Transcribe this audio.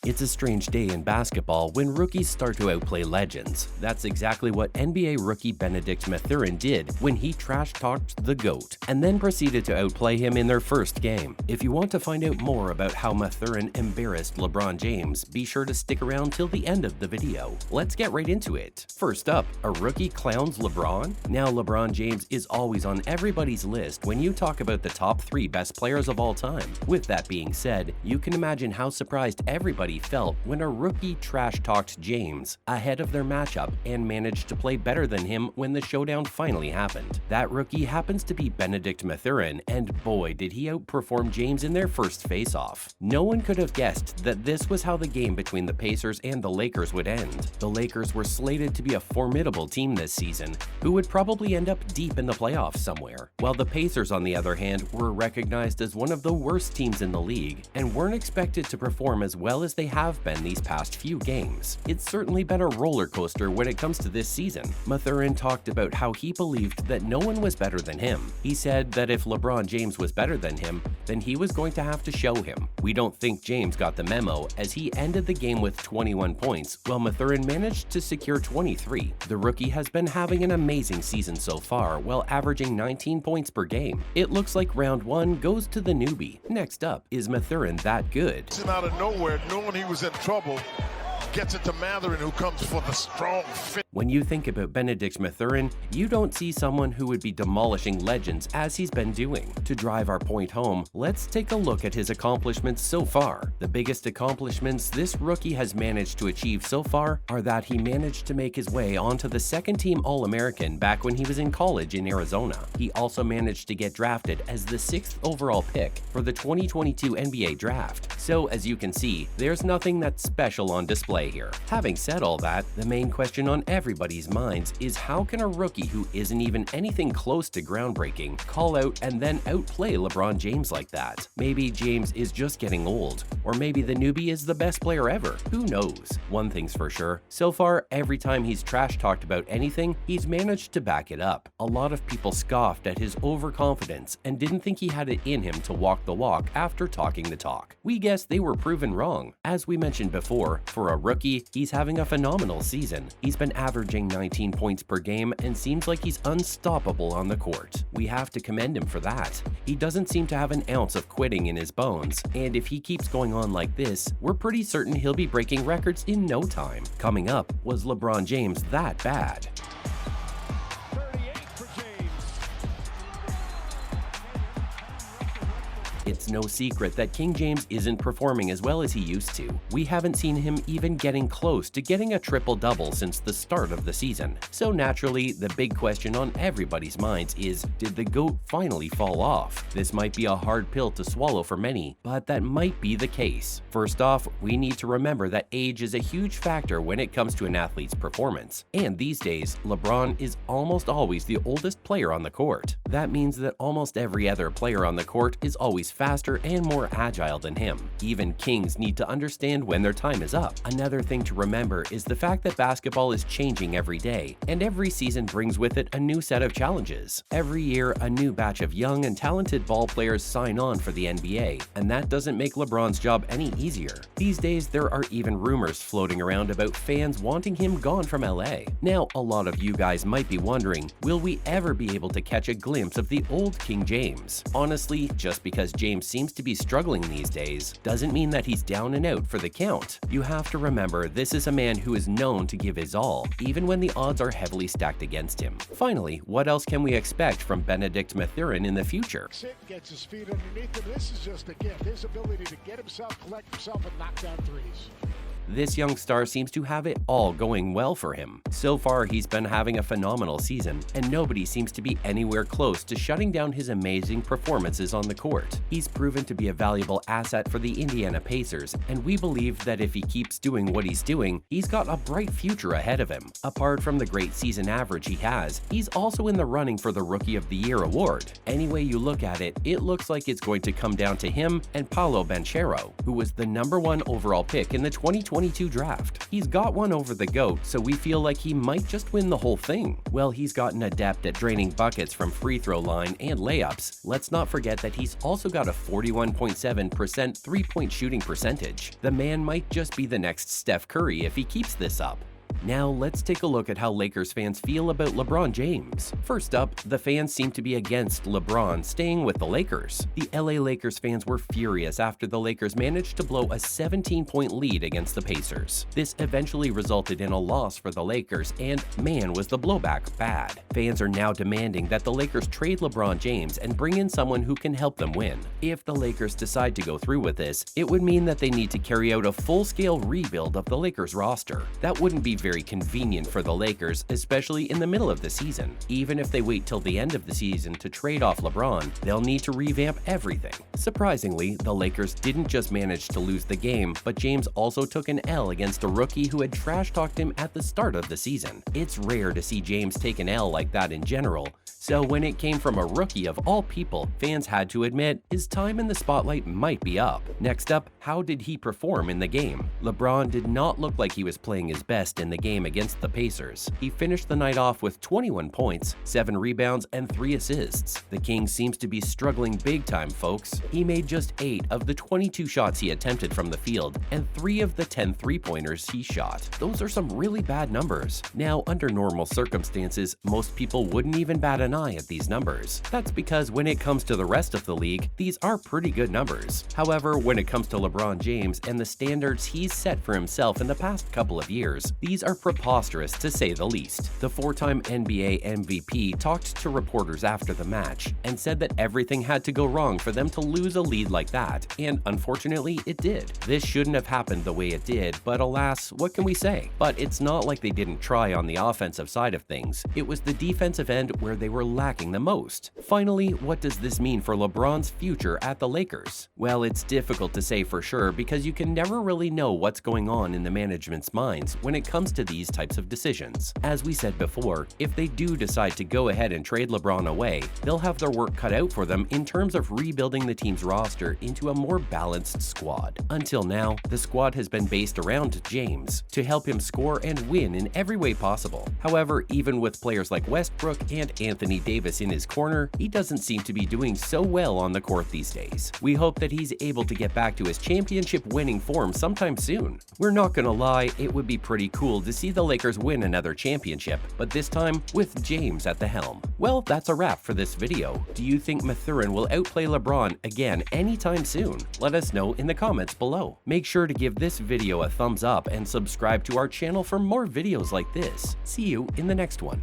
It's a strange day in basketball when rookies start to outplay legends. That's exactly what NBA rookie Bennedict Mathurin did when he trash-talked the GOAT, and then proceeded to outplay him in their first game. If you want to find out more about how Mathurin embarrassed LeBron James, be sure to stick around till the end of the video. Let's get right into it. First up, a rookie clowns LeBron? Now LeBron James is always on everybody's list when you talk about the top 3 best players of all time. With that being said, you can imagine how surprised everybody felt when a rookie trash-talked James ahead of their matchup and managed to play better than him when the showdown finally happened. That rookie happens to be Bennedict Mathurin, and boy did he outperform James in their first face-off. No one could have guessed that this was how the game between the Pacers and the Lakers would end. The Lakers were slated to be a formidable team this season, who would probably end up deep in the playoffs somewhere, while the Pacers on the other hand were recognized as one of the worst teams in the league and weren't expected to perform as well as they have been these past few games. It's certainly been a roller coaster when it comes to this season. Mathurin talked about how he believed that no one was better than him. He said that if LeBron James was better than him, then he was going to have to show him. We don't think James got the memo, as he ended the game with 21 points, while Mathurin managed to secure 23. The rookie has been having an amazing season so far, while averaging 19 points per game. It looks like round 1 goes to the newbie. Next up, is Mathurin that good? Out of nowhere, knowing he was in trouble, gets it to Mathurin, who comes for the strong fit. When you think about Bennedict Mathurin, you don't see someone who would be demolishing legends as he's been doing. To drive our point home, let's take a look at his accomplishments so far. The biggest accomplishments this rookie has managed to achieve so far are that he managed to make his way onto the second-team All-American back when he was in college in Arizona. He also managed to get drafted as the 6th overall pick for the 2022 NBA Draft. So as you can see, there's nothing that's special on display here. Having said all that, the main question on everybody's minds is how can a rookie who isn't even anything close to groundbreaking call out and then outplay LeBron James like that? Maybe James is just getting old, or maybe the newbie is the best player ever. Who knows? One thing's for sure, so far every time he's trash-talked about anything, he's managed to back it up. A lot of people scoffed at his overconfidence and didn't think he had it in him to walk the walk after talking the talk. We guess they were proven wrong. As we mentioned before, for a rookie, he's having a phenomenal season. He's been averaging 19 points per game and seems like he's unstoppable on the court. We have to commend him for that. He doesn't seem to have an ounce of quitting in his bones, and if he keeps going on like this, we're pretty certain he'll be breaking records in no time. Coming up, was LeBron James that bad? It's no secret that King James isn't performing as well as he used to. We haven't seen him even getting close to getting a triple-double since the start of the season. So naturally, the big question on everybody's minds is, did the GOAT finally fall off? This might be a hard pill to swallow for many, but that might be the case. First off, we need to remember that age is a huge factor when it comes to an athlete's performance. And these days, LeBron is almost always the oldest player on the court. That means that almost every other player on the court is always faster and more agile than him. Even kings need to understand when their time is up. Another thing to remember is the fact that basketball is changing every day, and every season brings with it a new set of challenges. Every year, a new batch of young and talented ball players sign on for the NBA, and that doesn't make LeBron's job any easier. These days, there are even rumors floating around about fans wanting him gone from LA. Now, a lot of you guys might be wondering, will we ever be able to catch a glimpse of the old King James? Honestly, just because James seems to be struggling these days doesn't mean that he's down and out for the count. You have to remember, this is a man who is known to give his all, even when the odds are heavily stacked against him. Finally, what else can we expect from Bennedict Mathurin in the future? Gets his feet underneath him. This is just a gift. His ability to get himself, collect himself, and knock down threes. This young star seems to have it all going well for him. So far, he's been having a phenomenal season, and nobody seems to be anywhere close to shutting down his amazing performances on the court. He's proven to be a valuable asset for the Indiana Pacers, and we believe that if he keeps doing what he's doing, he's got a bright future ahead of him. Apart from the great season average he has, he's also in the running for the Rookie of the Year award. Any way you look at it, it looks like it's going to come down to him and Paolo Banchero, who was the #1 overall pick in the 2020 2022 draft. He's got one over the GOAT, so we feel like he might just win the whole thing. Well, he's gotten adept at draining buckets from free throw line and layups. Let's not forget that he's also got a 41.7% three-point shooting percentage. The man might just be the next Steph Curry if he keeps this up. Now let's take a look at how Lakers fans feel about LeBron James. First up, the fans seem to be against LeBron staying with the Lakers. The LA Lakers fans were furious after the Lakers managed to blow a 17-point lead against the Pacers. This eventually resulted in a loss for the Lakers, and man was the blowback bad. Fans are now demanding that the Lakers trade LeBron James and bring in someone who can help them win. If the Lakers decide to go through with this, it would mean that they need to carry out a full-scale rebuild of the Lakers roster. That wouldn't be very convenient for the Lakers, especially in the middle of the season. Even if they wait till the end of the season to trade off LeBron, they'll need to revamp everything. Surprisingly, the Lakers didn't just manage to lose the game, but James also took an L against a rookie who had trash-talked him at the start of the season. It's rare to see James take an L like that in general, so when it came from a rookie of all people, fans had to admit his time in the spotlight might be up. Next up, how did he perform in the game? LeBron did not look like he was playing his best in the game against the Pacers. He finished the night off with 21 points, 7 rebounds, and 3 assists. The King seems to be struggling big time, folks. He made just 8 of the 22 shots he attempted from the field, and 3 of the 10 three-pointers he shot. Those are some really bad numbers. Now, under normal circumstances, most people wouldn't even bat an eye at these numbers. That's because when it comes to the rest of the league, these are pretty good numbers. However, when it comes to LeBron James and the standards he's set for himself in the past couple of years, these are preposterous to say the least. The 4-time NBA MVP talked to reporters after the match and said that everything had to go wrong for them to lose a lead like that, and unfortunately it did. This shouldn't have happened the way it did, but alas, what can we say? But it's not like they didn't try on the offensive side of things. It was the defensive end where they were lacking the most. Finally, what does this mean for LeBron's future at the Lakers? Well, it's difficult to say for sure because you can never really know what's going on in the management's minds when it comes to these types of decisions. As we said before, if they do decide to go ahead and trade LeBron away, they'll have their work cut out for them in terms of rebuilding the team's roster into a more balanced squad. Until now, the squad has been based around James to help him score and win in every way possible. However, even with players like Westbrook and Anthony Davis in his corner, he doesn't seem to be doing so well on the court these days. We hope that he's able to get back to his championship winning form sometime soon. We're not gonna lie, it would be pretty cool to see the Lakers win another championship, but this time with James at the helm. Well, that's a wrap for this video. Do you think Mathurin will outplay LeBron again anytime soon? Let us know in the comments below. Make sure to give this video a thumbs up and subscribe to our channel for more videos like this. See you in the next one.